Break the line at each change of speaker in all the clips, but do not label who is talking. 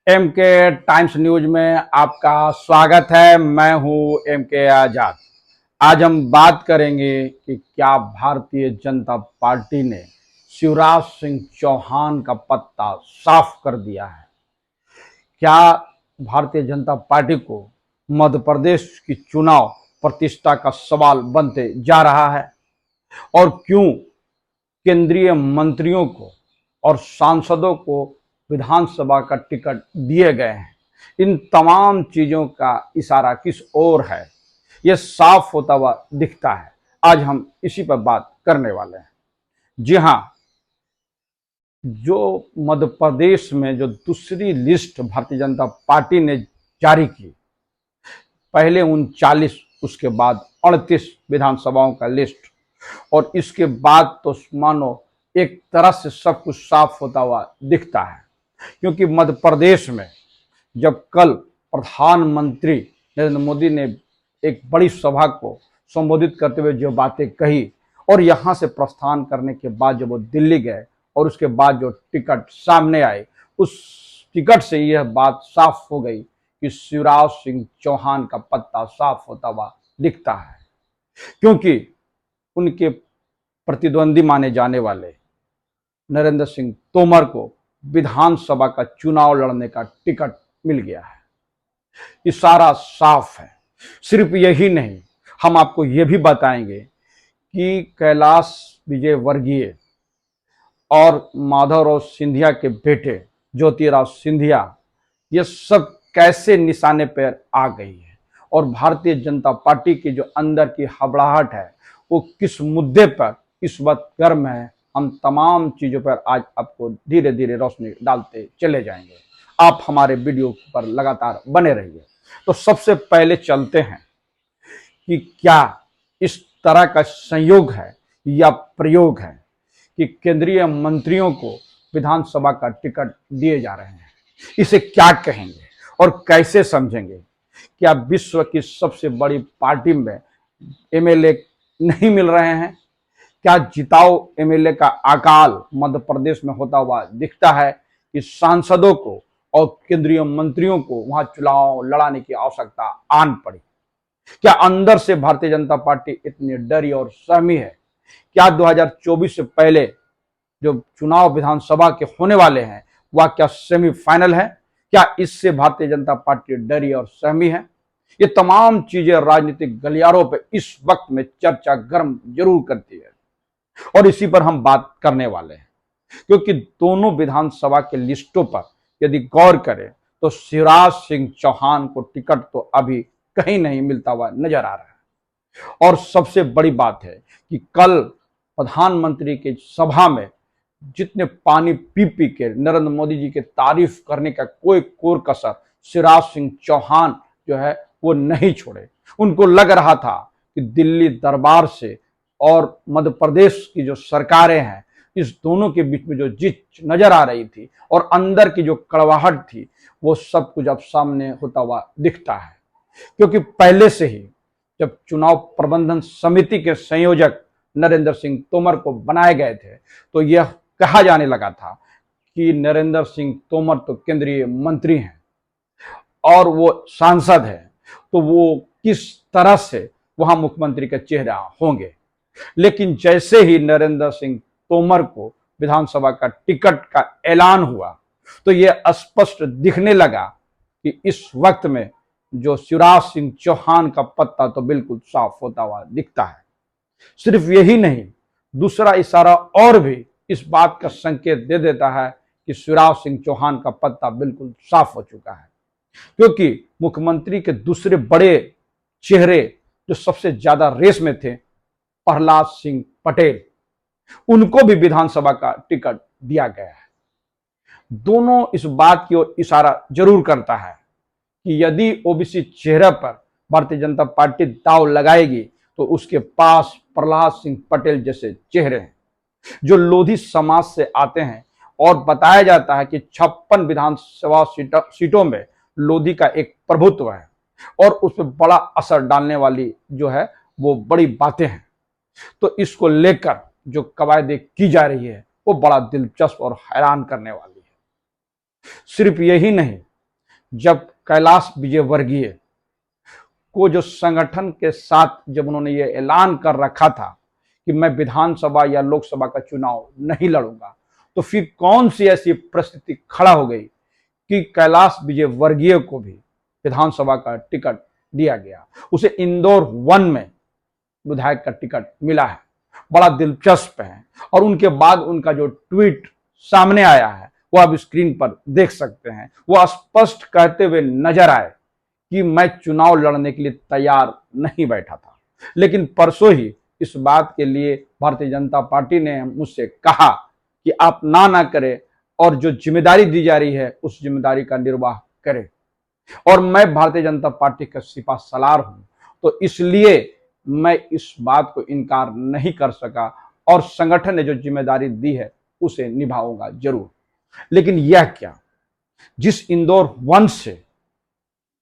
M के times news में आपका स्वागत है। मैं हूं एम के आजाद। आज हम बात करेंगे कि क्या भारतीय जनता पार्टी ने शिवराज सिंह चौहान का पत्ता साफ कर दिया है। क्या भारतीय जनता पार्टी को मध्य प्रदेश की चुनाव प्रतिष्ठा का सवाल बनते जा रहा है और क्यों केंद्रीय मंत्रियों को और सांसदों को विधानसभा का टिकट दिए गए हैं। इन तमाम चीजों का इशारा किस ओर है, यह साफ होता हुआ दिखता है। आज हम इसी पर बात करने वाले हैं। जी हाँ, जो मध्य प्रदेश में जो दूसरी लिस्ट भारतीय जनता पार्टी ने जारी की, पहले 39, उसके बाद 38 विधानसभाओं का लिस्ट, और इसके बाद तो मानो एक तरह से सब कुछ साफ होता हुआ दिखता है। क्योंकि मध्य प्रदेश में जब कल प्रधानमंत्री नरेंद्र मोदी ने एक बड़ी सभा को संबोधित करते हुए जो बातें कही और यहां से प्रस्थान करने के बाद जब वो दिल्ली गए और उसके बाद जो टिकट सामने आए, उस टिकट से यह बात साफ हो गई कि शिवराज सिंह चौहान का पत्ता साफ होता हुआ दिखता है। क्योंकि उनके प्रतिद्वंदी माने जाने वाले नरेंद्र सिंह तोमर को विधानसभा का चुनाव लड़ने का टिकट मिल गया है। इशारा साफ है। सिर्फ यही नहीं, हम आपको यह भी बताएंगे कि कैलाश विजयवर्गीय और माधवराव सिंधिया के बेटे ज्योतिराव सिंधिया, ये सब कैसे निशाने पर आ गई है और भारतीय जनता पार्टी की जो अंदर की हबड़ाहट है वो किस मुद्दे पर इस वक्त गर्म है। हम तमाम चीजों पर आज आपको धीरे धीरे रोशनी डालते चले जाएंगे। आप हमारे वीडियो पर लगातार बने रहिए। तो सबसे पहले चलते हैं कि क्या इस तरह का संयोग है या प्रयोग है कि केंद्रीय मंत्रियों को विधानसभा का टिकट दिए जा रहे हैं। इसे क्या कहेंगे और कैसे समझेंगे? क्या विश्व की सबसे बड़ी पार्टी में एमएलए नहीं मिल रहे हैं? क्या जिताओ एमएलए का अकाल मध्य प्रदेश में होता हुआ दिखता है कि सांसदों को और केंद्रीय मंत्रियों को वहां चुनाव लड़ाने की आवश्यकता आन पड़ी? क्या अंदर से भारतीय जनता पार्टी इतनी डरी और सहमी है? क्या 2024 से पहले जो चुनाव विधानसभा के होने वाले हैं वह क्या सेमीफाइनल है? क्या इससे भारतीय जनता पार्टी डरी और सहमी है? ये तमाम चीजें राजनीतिक गलियारों पर इस वक्त में चर्चा गर्म जरूर करती है और इसी पर हम बात करने वाले हैं। क्योंकि दोनों विधानसभा के लिस्टों पर यदि गौर करें तो शिवराज सिंह चौहान को टिकट तो अभी कहीं नहीं मिलता हुआ नजर आ रहा है। और सबसे बड़ी बात है कि कल प्रधानमंत्री की सभा में जितने पानी पी पी के नरेंद्र मोदी जी की तारीफ करने का कोई कोर कसर शिवराज सिंह चौहान जो है वो नहीं छोड़े। उनको लग रहा था कि दिल्ली दरबार से और मध्य प्रदेश की जो सरकारें हैं, इस दोनों के बीच में जो जिद नजर आ रही थी और अंदर की जो कड़वाहट थी, वो सब कुछ अब सामने होता हुआ दिखता है। क्योंकि पहले से ही जब चुनाव प्रबंधन समिति के संयोजक नरेंद्र सिंह तोमर को बनाए गए थे तो यह कहा जाने लगा था कि नरेंद्र सिंह तोमर तो केंद्रीय मंत्री हैं और वो सांसद है, तो वो किस तरह से वहां मुख्यमंत्री का चेहरा होंगे। लेकिन जैसे ही नरेंद्र सिंह तोमर को विधानसभा का टिकट का ऐलान हुआ तो यह स्पष्ट दिखने लगा कि इस वक्त में जो शिवराज सिंह चौहान का पत्ता तो बिल्कुल साफ होता हुआ दिखता है। सिर्फ यही नहीं, दूसरा इशारा और भी इस बात का संकेत दे देता है कि शिवराज सिंह चौहान का पत्ता बिल्कुल साफ हो चुका है। क्योंकि मुख्यमंत्री के दूसरे बड़े चेहरे जो सबसे ज्यादा रेस में थे, प्रहलाद सिंह पटेल, उनको भी विधानसभा का टिकट दिया गया है। दोनों इस बात की ओर इशारा जरूर करता है कि यदि ओबीसी चेहरे पर भारतीय जनता पार्टी दांव लगाएगी तो उसके पास प्रहलाद सिंह पटेल जैसे चेहरे हैं जो लोधी समाज से आते हैं और बताया जाता है कि 56 विधानसभा सीटों में लोधी का एक प्रभुत्व है और उसमें बड़ा असर डालने वाली जो है वो बड़ी बातें हैं। तो इसको लेकर जो कवायदे की जा रही है वो बड़ा दिलचस्प और हैरान करने वाली है। सिर्फ यही नहीं, जब कैलाश विजयवर्गीय को जो संगठन के साथ जब उन्होंने ये ऐलान कर रखा था कि मैं विधानसभा या लोकसभा का चुनाव नहीं लड़ूंगा, तो फिर कौन सी ऐसी परिस्थिति खड़ा हो गई कि कैलाश विजयवर्गीय को भी विधानसभा का टिकट दिया गया। उसे इंदौर 1 में विधायक का टिकट मिला है। बड़ा दिलचस्प है। और उनके बाद उनका जो ट्वीट सामने आया है वो आप स्क्रीन पर देख सकते हैं। वो स्पष्ट कहते हुए नजर आए कि मैं चुनाव लड़ने के लिए तैयार नहीं बैठा था, लेकिन परसों ही इस बात के लिए भारतीय जनता पार्टी ने मुझसे कहा कि आप ना करें और जो जिम्मेदारी दी जा रही है उस जिम्मेदारी का निर्वाह करें। और मैं भारतीय जनता पार्टी का सिपा सलार हूं, तो इसलिए मैं इस बात को इनकार नहीं कर सका और संगठन ने जो जिम्मेदारी दी है उसे निभाऊंगा जरूर। लेकिन यह क्या, जिस इंदौर 1 से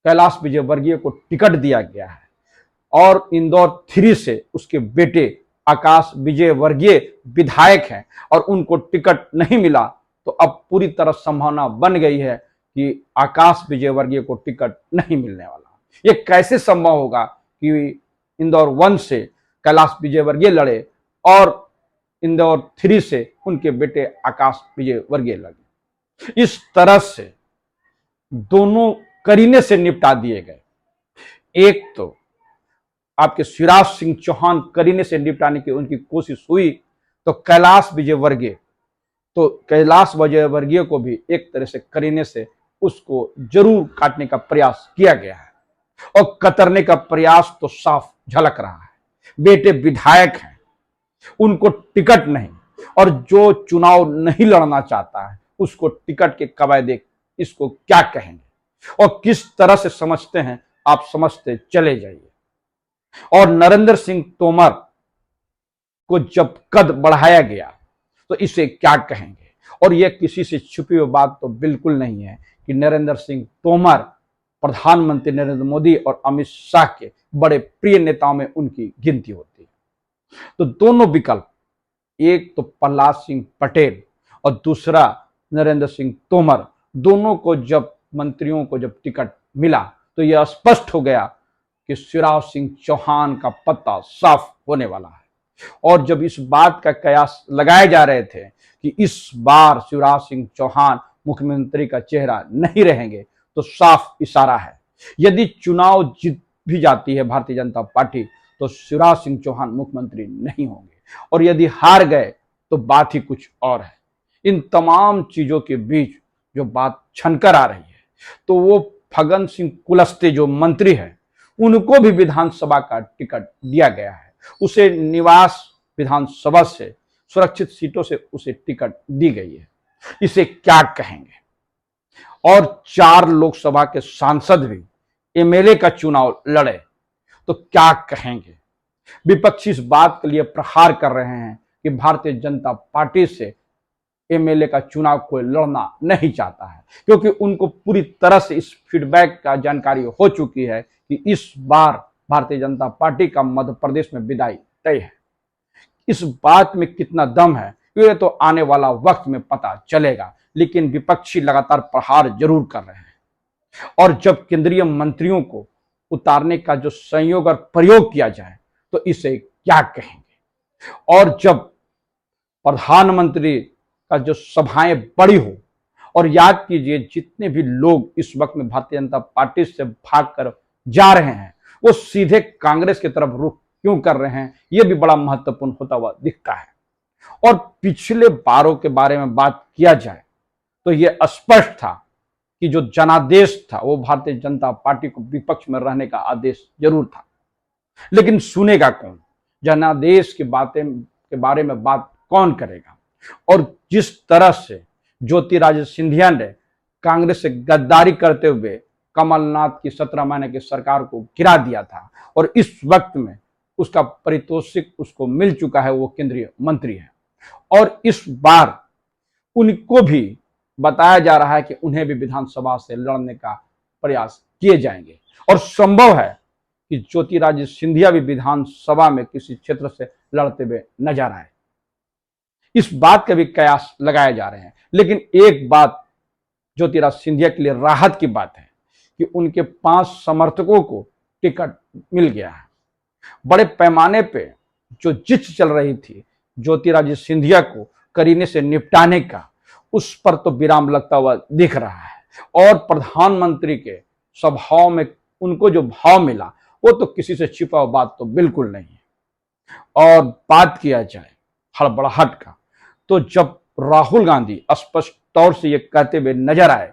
कैलाश विजयवर्गीय को टिकट दिया गया है और इंदौर 3 से उसके बेटे आकाश विजयवर्गीय विधायक हैं और उनको टिकट नहीं मिला, तो अब पूरी तरह संभावना बन गई है कि आकाश विजयवर्गीय को टिकट नहीं मिलने वाला। ये कैसे संभव होगा कि इंदौर 1 से कैलाश विजयवर्गीय लड़े और इंदौर 3 से उनके बेटे आकाश विजयवर्गीय लड़े। इस तरह से दोनों करीने से निपटा दिए गए। एक तो आपके शिवराज सिंह चौहान करीने से निपटाने की उनकी कोशिश हुई, तो कैलाश विजयवर्गीय को भी एक तरह से करीने से उसको जरूर काटने का प्रयास किया गया है। और कतरने का प्रयास तो साफ झलक रहा है। बेटे विधायक हैं, उनको टिकट नहीं, और जो चुनाव नहीं लड़ना चाहता है उसको टिकट के कवायदे, इसको क्या कहेंगे और किस तरह से समझते हैं, आप समझते चले जाइए। और नरेंद्र सिंह तोमर को जब कद बढ़ाया गया तो इसे क्या कहेंगे। और यह किसी से छुपी हुई बात तो बिल्कुल नहीं है कि नरेंद्र सिंह तोमर प्रधानमंत्री नरेंद्र मोदी और अमित शाह के बड़े प्रिय नेताओं में उनकी गिनती होती है। तो दोनों विकल्प, एक तो प्रहलाद सिंह पटेल और दूसरा नरेंद्र सिंह तोमर, दोनों को जब मंत्रियों को जब टिकट मिला तो यह स्पष्ट हो गया कि शिवराज सिंह चौहान का पत्ता साफ होने वाला है। और जब इस बात का कयास लगाए जा रहे थे कि इस बार शिवराज सिंह चौहान मुख्यमंत्री का चेहरा नहीं रहेंगे, तो साफ इशारा है यदि चुनाव जीत भी जाती है भारतीय जनता पार्टी तो शिवराज सिंह चौहान मुख्यमंत्री नहीं होंगे, और यदि हार गए तो बात ही कुछ और है। इन तमाम चीजों के बीच जो बात छनकर आ रही है, तो वो फग्गन सिंह कुलस्ते जो मंत्री है उनको भी विधानसभा का टिकट दिया गया है। उसे निवास विधानसभा से सुरक्षित सीटों से उसे टिकट दी गई है। इसे क्या कहेंगे। और 4 लोकसभा के सांसद भी एमएलए का चुनाव लड़े तो क्या कहेंगे। विपक्षी इस बात के लिए प्रहार कर रहे हैं कि भारतीय जनता पार्टी से एमएलए का चुनाव कोई लड़ना नहीं चाहता है, क्योंकि उनको पूरी तरह से इस फीडबैक का जानकारी हो चुकी है कि इस बार भारतीय जनता पार्टी का मध्य प्रदेश में विदाई तय है। इस बात में कितना दम है ये तो आने वाला वक्त में पता चलेगा, लेकिन विपक्षी लगातार प्रहार जरूर कर रहे हैं। और जब केंद्रीय मंत्रियों को उतारने का जो संयोग और प्रयोग किया जाए तो इसे क्या कहेंगे। और जब प्रधानमंत्री का जो सभाएं बड़ी हो, और याद कीजिए जितने भी लोग इस वक्त में भारतीय जनता पार्टी से भागकर जा रहे हैं वो सीधे कांग्रेस की तरफ रुख क्यों कर रहे हैं, यह भी बड़ा महत्वपूर्ण होता हुआ दिखता है। और पिछले बारों के बारे में बात किया जाए तो यह स्पष्ट था कि जो जनादेश था वो भारतीय जनता पार्टी को विपक्ष में रहने का आदेश जरूर था, लेकिन सुनेगा कौन, जनादेश की बातें के बारे में बात कौन करेगा। और जिस तरह से ज्योतिरादित्य सिंधिया ने कांग्रेस से गद्दारी करते हुए कमलनाथ की 17 महीने की सरकार को गिरा दिया था, और इस वक्त में उसका पारितोषिक उसको मिल चुका है, वो केंद्रीय मंत्री है। और इस बार उनको भी बताया जा रहा है कि उन्हें भी विधानसभा से लड़ने का प्रयास किए जाएंगे, और संभव है कि ज्योतिरादित्य सिंधिया भी विधानसभा में किसी क्षेत्र से लड़ते हुए नजर आए। इस बात के भी कयास लगाए जा रहे हैं। लेकिन एक बात ज्योतिरादित्य सिंधिया के लिए राहत की बात है कि उनके 5 समर्थकों को टिकट मिल गया है। बड़े पैमाने पे जो जिद चल रही थी ज्योतिरादित्य सिंधिया को करीने से निपटाने का, उस पर तो विराम लगता हुआ दिख रहा है। और प्रधानमंत्री के स्वभाव में उनको जो भाव मिला वो तो किसी से छिपा हुआ बात तो बिल्कुल नहीं है। और बात किया जाए हड़बड़ाहट का, तो जब राहुल गांधी स्पष्ट तौर से ये कहते हुए नजर आए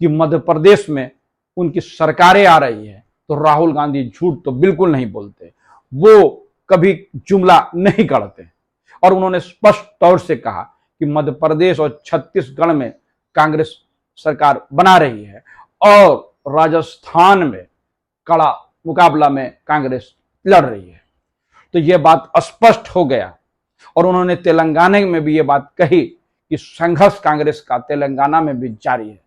कि मध्य प्रदेश में उनकी सरकारें आ रही है, तो राहुल गांधी झूठ तो बिल्कुल नहीं बोलते, वो कभी जुमला नहीं गढ़ते। और उन्होंने स्पष्ट तौर से कहा कि मध्य प्रदेश और छत्तीसगढ़ में कांग्रेस सरकार बना रही है और राजस्थान में कड़ा मुकाबला में कांग्रेस लड़ रही है। तो यह बात स्पष्ट हो गया। और उन्होंने तेलंगाना में भी ये बात कही कि संघर्ष कांग्रेस का तेलंगाना में भी जारी है।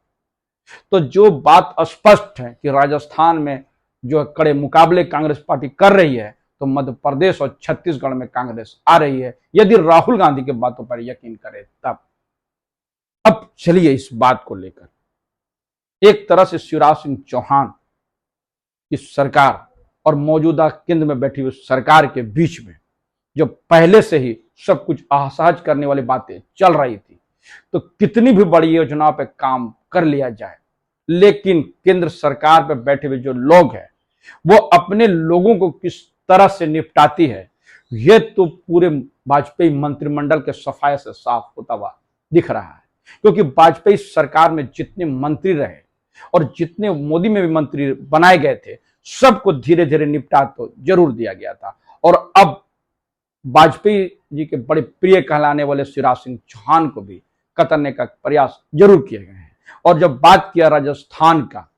तो जो बात स्पष्ट है कि राजस्थान में जो कड़े मुकाबले कांग्रेस पार्टी कर रही है, तो मध्य प्रदेश और छत्तीसगढ़ में कांग्रेस आ रही है, यदि राहुल गांधी की बातों पर यकीन करें तब। अब चलिए इस बात को लेकर, एक तरह से शिवराज सिंह चौहान की सरकार और मौजूदा केंद्र में बैठी हुई सरकार के बीच में जो पहले से ही सब कुछ असहज करने वाली बातें चल रही थी, तो कितनी भी बड़ी योजनाओं पर काम कर लिया जाए, लेकिन केंद्र सरकार पर बैठे हुए जो लोग हैं वो अपने लोगों को किस तरह से निपटाती है, ये तो पूरे वाजपेयी मंत्रिमंडल के सफाया से साफ होता हुआ दिख रहा है। क्योंकि वाजपेयी सरकार में जितने मंत्री रहे और जितने मोदी में भी मंत्री बनाए गए थे, सबको धीरे धीरे निपटा तो जरूर दिया गया था। और अब वाजपेयी जी के बड़े प्रिय कहलाने वाले शिवराज सिंह चौहान को भी कतरने का प्रयास जरूर किए गए हैं। और जब बात किया राजस्थान का,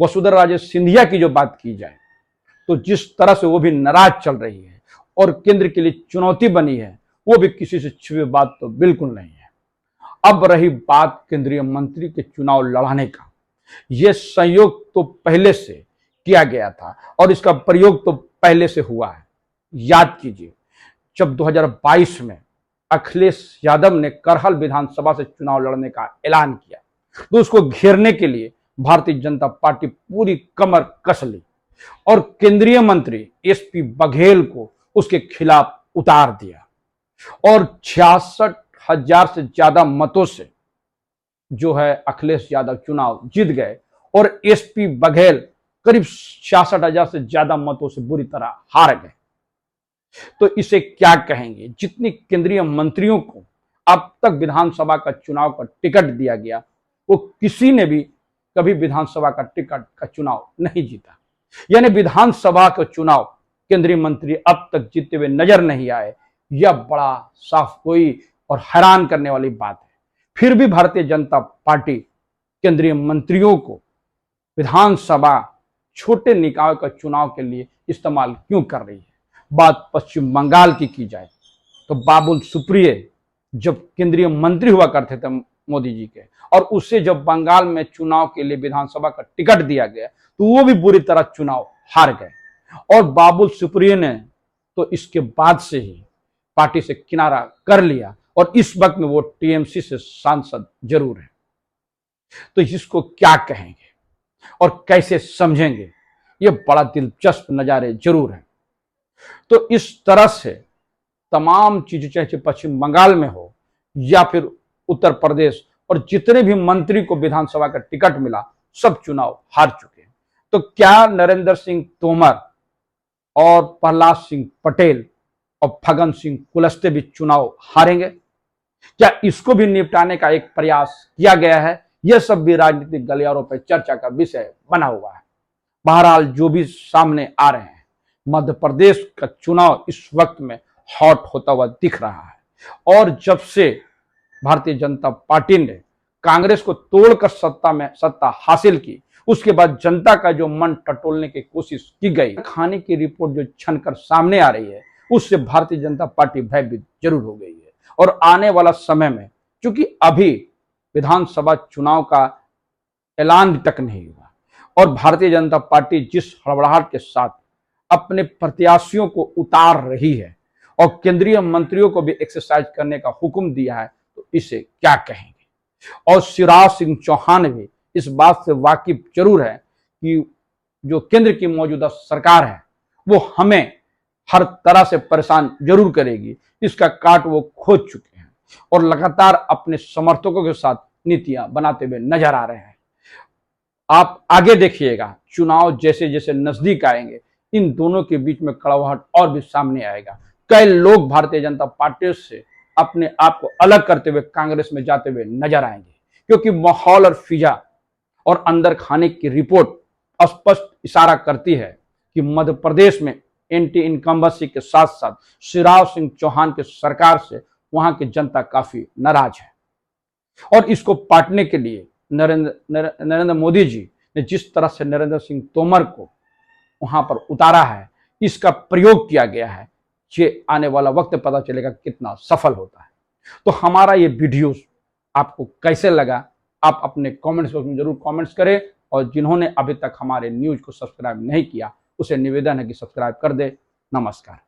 वसुंधरा राजे सिंधिया की जो बात की जाए, तो जिस तरह से वो भी नाराज चल रही है और केंद्र के लिए चुनौती बनी है, वो भी किसी से छिपी बात तो बिल्कुल नहीं है। अब रही बात केंद्रीय मंत्री के चुनाव लड़ाने का, यह संयोग तो पहले से किया गया था और इसका प्रयोग तो पहले से हुआ है। याद कीजिए, जब 2022 में अखिलेश यादव ने करहल विधानसभा से चुनाव लड़ने का ऐलान किया, तो उसको घेरने के लिए भारतीय जनता पार्टी पूरी कमर कस ली और केंद्रीय मंत्री एसपी बघेल को उसके खिलाफ उतार दिया। और 66,000 से ज्यादा मतों से जो है अखिलेश यादव चुनाव जीत गए और एसपी बघेल करीब 66,000 से ज्यादा मतों से बुरी तरह हार गए। तो इसे क्या कहेंगे? जितनी केंद्रीय मंत्रियों को अब तक विधानसभा का चुनाव का टिकट दिया गया, वो किसी ने भी कभी विधानसभा का टिकट का चुनाव नहीं जीता। यानी विधानसभा का चुनाव केंद्रीय मंत्री अब तक जीते हुए नजर नहीं आए। यह बड़ा साफ कोई और हैरान करने वाली बात है। फिर भी भारतीय जनता पार्टी केंद्रीय मंत्रियों को विधानसभा छोटे निकाय का चुनाव के लिए इस्तेमाल क्यों कर रही है? बात पश्चिम बंगाल की जाए तो बाबुल सुप्रियो जब केंद्रीय मंत्री हुआ करते थे मोदी जी के, और उससे जब बंगाल में चुनाव के लिए विधानसभा का टिकट दिया गया, तो वो भी बुरी तरह चुनाव हार गए। और बाबुल सुप्रियो ने तो इसके बाद से ही पार्टी से किनारा कर लिया और इस वक्त में वो टीएमसी से सांसद जरूर है। तो इसको क्या कहेंगे और कैसे समझेंगे? ये बड़ा दिलचस्प नजारे जरूर है। तो इस तरह से तमाम चीजें, चाहे पश्चिम बंगाल में हो या फिर उत्तर प्रदेश, और जितने भी मंत्री को विधानसभा का टिकट मिला, सब चुनाव हार चुके हैं। तो क्या नरेंद्र सिंह तोमर और प्रहलाद सिंह पटेल और फग्गन सिंह कुलस्ते भी चुनाव हारेंगे? क्या इसको भी निपटाने का एक प्रयास किया गया है? यह सब भी राजनीतिक गलियारों पर चर्चा का विषय बना हुआ है। बहरहाल जो भी सामने आ रहे हैं, मध्य प्रदेश का चुनाव इस वक्त में हॉट होता हुआ दिख रहा है। और जब से भारतीय जनता पार्टी ने कांग्रेस को तोड़कर सत्ता हासिल की, उसके बाद जनता का जो मन टटोलने की कोशिश की गई, खाने की रिपोर्ट जो छनकर सामने आ रही है, उससे भारतीय जनता पार्टी भयभीत जरूर हो गई है। और आने वाला समय में, क्योंकि अभी विधानसभा चुनाव का ऐलान तक नहीं हुआ और भारतीय जनता पार्टी जिस हड़बड़ाहट के साथ अपने प्रत्याशियों को उतार रही है और केंद्रीय मंत्रियों को भी एक्सरसाइज करने का हुक्म दिया है, तो इसे क्या कहेंगे? और शिवराज सिंह चौहान भी इस बात से वाकिफ जरूर है कि जो केंद्र की मौजूदा सरकार है वो हमें हर तरह से परेशान जरूर करेगी, इसका काट वो खोज चुके हैं और लगातार अपने समर्थकों के साथ नीतियां बनाते हुए नजर आ रहे हैं। आप आगे देखिएगा, चुनाव जैसे जैसे नजदीक आएंगे इन दोनों के बीच में कड़वाहट और भी सामने आएगा। कई लोग भारतीय जनता पार्टी से अपने आप को अलग करते हुए कांग्रेस में जाते हुए नजर आएंगे, क्योंकि माहौल और फिजा और अंदर खाने की रिपोर्ट स्पष्ट इशारा करती है कि मध्य प्रदेश में एंटी इनकम्बेंसी के साथ साथ शिवराज सिंह चौहान की सरकार से वहां की जनता काफी नाराज है और इसको पाटने के लिए नरेंद्र मोदी जी ने जिस तरह से नरेंद्र सिंह तोमर को वहां पर उतारा है, इसका प्रयोग किया गया है। ये आने वाला वक्त पता चलेगा कितना सफल होता है। तो हमारा ये वीडियो आपको कैसे लगा, आप अपने कमेंट्स बॉक्स में जरूर कमेंट्स करें और जिन्होंने अभी तक हमारे न्यूज को सब्सक्राइब नहीं किया उसे निवेदन है कि सब्सक्राइब कर दे। नमस्कार।